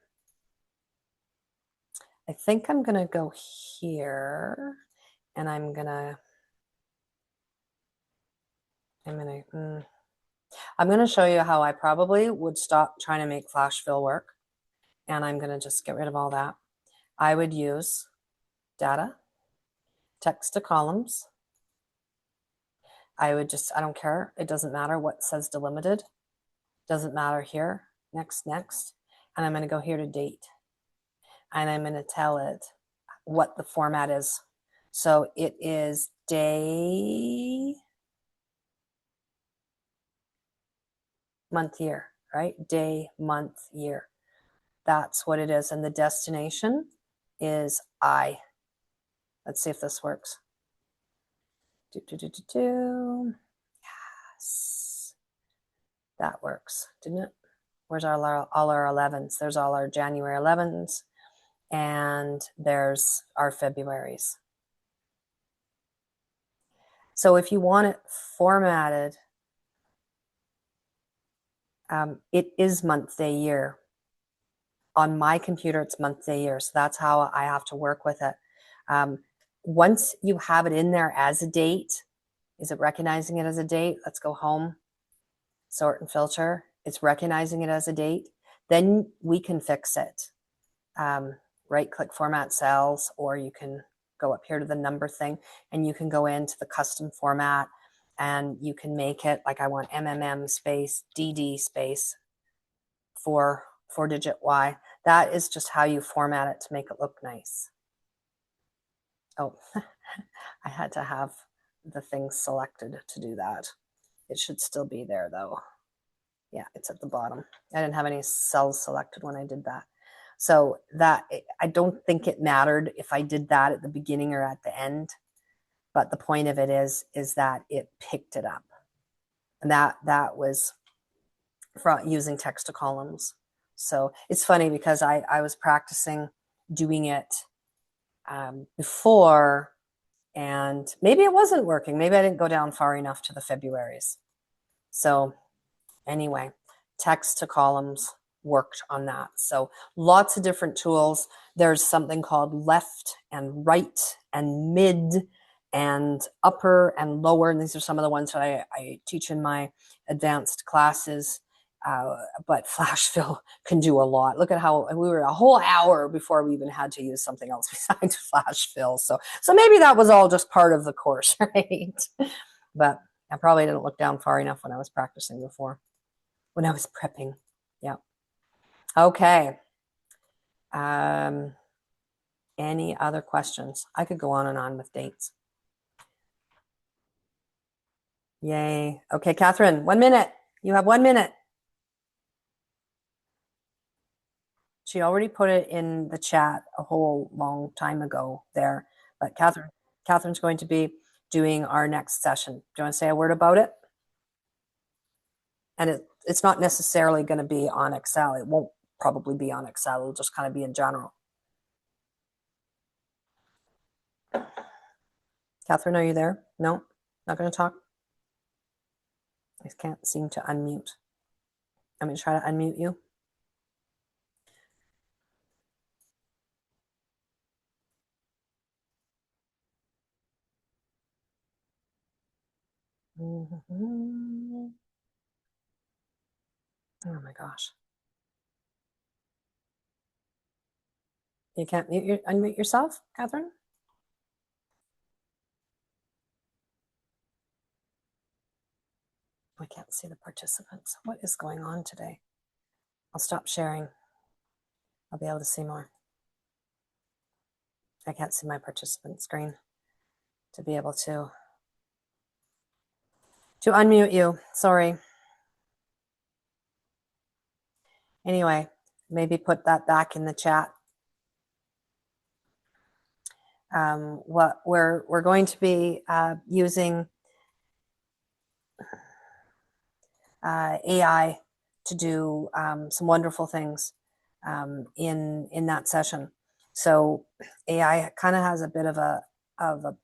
think I'm going to go here and I'm going to show you how I probably would stop trying to make flash fill work. And I'm going to just get rid of all that. I would use data, text to columns. I don't care. It doesn't matter what says delimited. Doesn't matter here. Next. And I'm going to go here to date. And I'm going to tell it what the format is. So it is day, month, year, right? Day, month, year. That's what it is. And the destination is I. Let's see if this works. Yes. That works, didn't it? Where's all our 11s? There's all our January 11s. And there's our Februaries. So if you want it formatted, it is month, day, year. On my computer, it's month, day, year. So that's how I have to work with it. Once you have it in there as a date, is it recognizing it as a date? Let's go home, sort and filter. It's recognizing it as a date. Then we can fix it. Right click format cells, or you can go up here to the number thing and you can go into the custom format and you can make it like I want MMM space DD space for 4-digit Y. That is just how you format it to make it look nice. Oh, I had to have the thing selected to do that. It should still be there though. Yeah, it's at the bottom. I didn't have any cells selected when I did that. So that, I don't think it mattered if I did that at the beginning or at the end, but the point of it is that it picked it up. And that was from using text to columns. So it's funny because I was practicing doing it before, and maybe it wasn't working. Maybe I didn't go down far enough to the Februaries. So anyway, text to columns worked on that. So lots of different tools. There's something called left and right and mid and upper and lower. And these are some of the ones that I teach in my advanced classes. But Flashfill can do a lot. Look at how we were a whole hour before we even had to use something else besides Flashfill. So maybe that was all just part of the course, right? But I probably didn't look down far enough when I was practicing before, when I was prepping. Yeah. Okay. Any other questions? I could go on and on with dates. Yay. Okay, Catherine, 1 minute. You have 1 minute. She already put it in the chat a whole long time ago there. But Catherine's going to be doing our next session. Do you want to say a word about it? And it's not necessarily going to be on Excel. It won't probably be on Excel. It'll just kind of be in general. Catherine, are you there? No? Not going to talk? I can't seem to unmute. I'm going to try to unmute you. Oh my gosh. You can't unmute yourself, Catherine? I can't see the participants. What is going on today? I'll stop sharing. I'll be able to see more. I can't see my participant screen to be able to unmute you. Sorry. Anyway, maybe put that back in the chat. What we're going to be using AI to do some wonderful things in that session. So AI kind of has a bit of a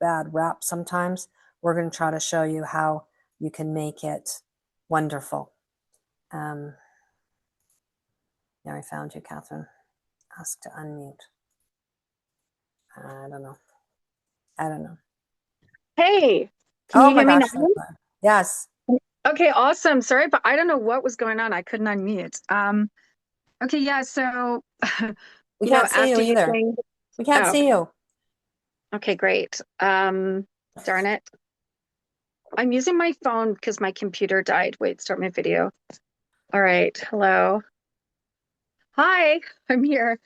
bad rap sometimes. We're going to try to show you how you can make it wonderful. There, I found you, Catherine. Ask to unmute. I don't know. Hey, can you hear me now? Yes. Okay, awesome. Sorry, but I don't know what was going on. I couldn't unmute. Okay, yeah, so we can't see you either. We can't see you. Okay, great. Darn it. I'm using my phone because my computer died. Wait, start my video. All right, hello. Hi, I'm here.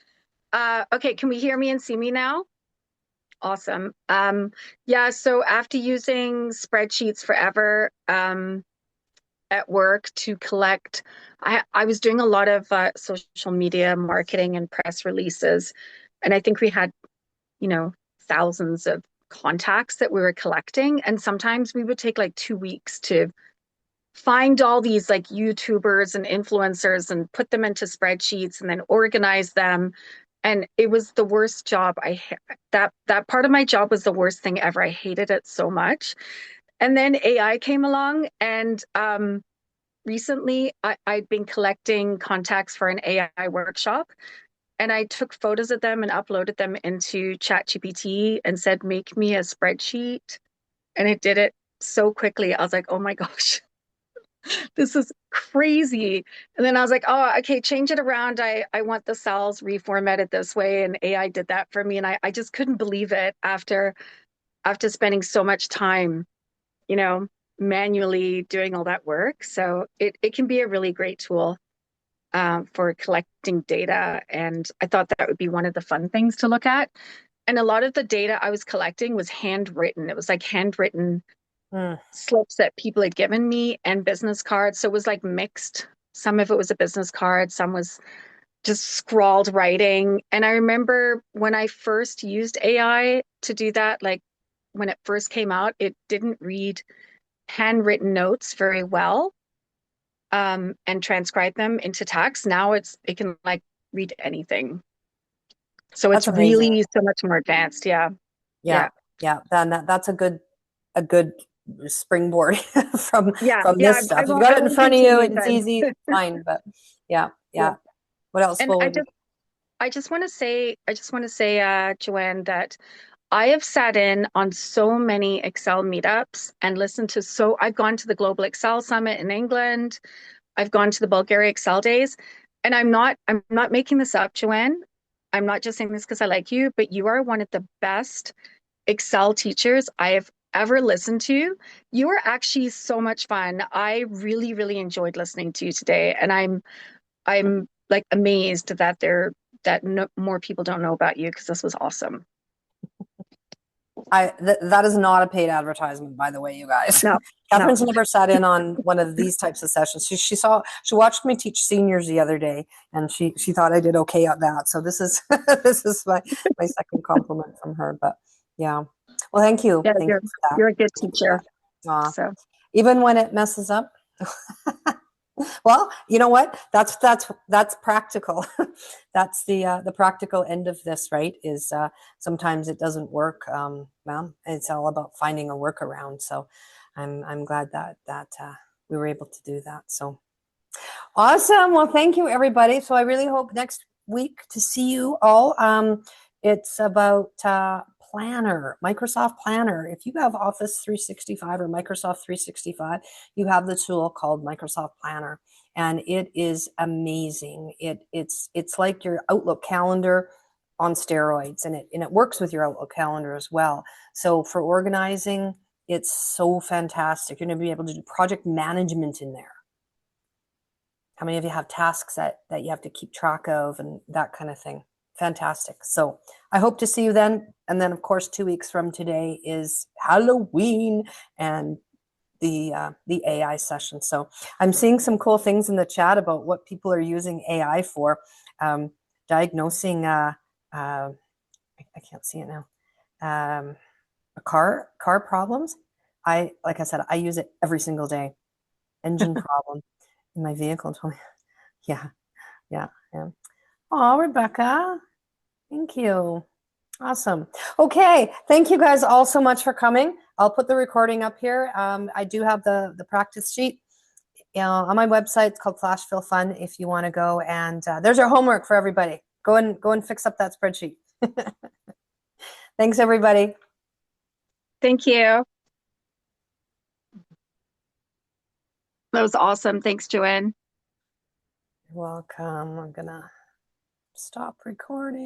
Okay, can we hear me and see me now? Awesome. Yeah, so after using spreadsheets forever, at work to collect, I was doing a lot of social media marketing and press releases, and I think we had, you know, thousands of contacts that we were collecting, and sometimes we would take like 2 weeks to find all these like YouTubers and influencers and put them into spreadsheets and then organize them. And it was the worst job. That part of my job was the worst thing ever. I hated it so much. And then AI came along, and recently I'd been collecting contacts for an AI workshop, and I took photos of them and uploaded them into ChatGPT and said, make me a spreadsheet. And it did it so quickly. I was like, oh my gosh, this is crazy. And then I was like, oh, okay, change it around. I want the cells reformatted this way. And AI did that for me. And I just couldn't believe it after spending so much time, you know, manually doing all that work. So it can be a really great tool for collecting data. And I thought that would be one of the fun things to look at. And a lot of the data I was collecting was handwritten. It was like handwritten Mm. slips that people had given me and business cards. So it was like mixed. Some of it was a business card, some was just scrawled writing. And I remember when I first used AI to do that, like when it first came out, it didn't read handwritten notes very well, and transcribe them into text. Now it can like read anything. So That's it's amazing. really so much more advanced. Yeah. Yeah, yeah. Then that's a good springboard from Yeah. this I stuff. If you won't got I it in won't front of you continue and it's then. easy, fine. But yeah, Yeah. yeah. What else And will we? I just want to say, Joanne, that I have sat in on so many Excel meetups and listened to I've gone to the Global Excel Summit in England. I've gone to the Bulgaria Excel Days, and I'm not making this up, Joanne. I'm not just saying this because I like you, but you are one of the best Excel teachers I have ever listened to. You are actually so much fun. I really, really enjoyed listening to you today, and I'm like amazed that more people don't know about you because this was awesome. That is not a paid advertisement, by the way, you guys. No, no. Catherine's never sat in on one of these types of sessions. She watched me teach seniors the other day, and she thought I did okay at that. So this is this is my second compliment from her. But yeah, well, thank you, Yeah, thank you for that. you're a good Thank you for teacher. that. So Even when it messes up. Well, you know what? That's practical. That's the practical end of this, right? Is sometimes it doesn't work. Well, it's all about finding a workaround. So, I'm glad that we were able to do that. So awesome. Well, thank you, everybody. So I really hope next week to see you all. It's about Planner, Microsoft Planner. If you have Office 365 or Microsoft 365, you have the tool called Microsoft Planner, and it is amazing. It's like your Outlook calendar on steroids, and it works with your Outlook calendar as well. So for organizing, it's so fantastic. You're going to be able to do project management in there. How many of you have tasks that you have to keep track of and that kind of thing? Fantastic. So I hope to see you then. And then, of course, 2 weeks from today is Halloween and the AI session. So I'm seeing some cool things in the chat about what people are using AI for. Diagnosing, I can't see it now, car problems. Like I said, I use it every single day. Engine problem in my vehicle. Yeah, yeah, yeah. Oh, Rebecca, thank you. Awesome. Okay, thank you guys all so much for coming. I'll put the recording up here. I do have the practice sheet on my website. It's called Flashfill Fun. If you want to go and there's your homework for everybody. Go and fix up that spreadsheet. Thanks, everybody. thank you. That was awesome. Thanks, Joanne. You're welcome. I'm gonna stop recording.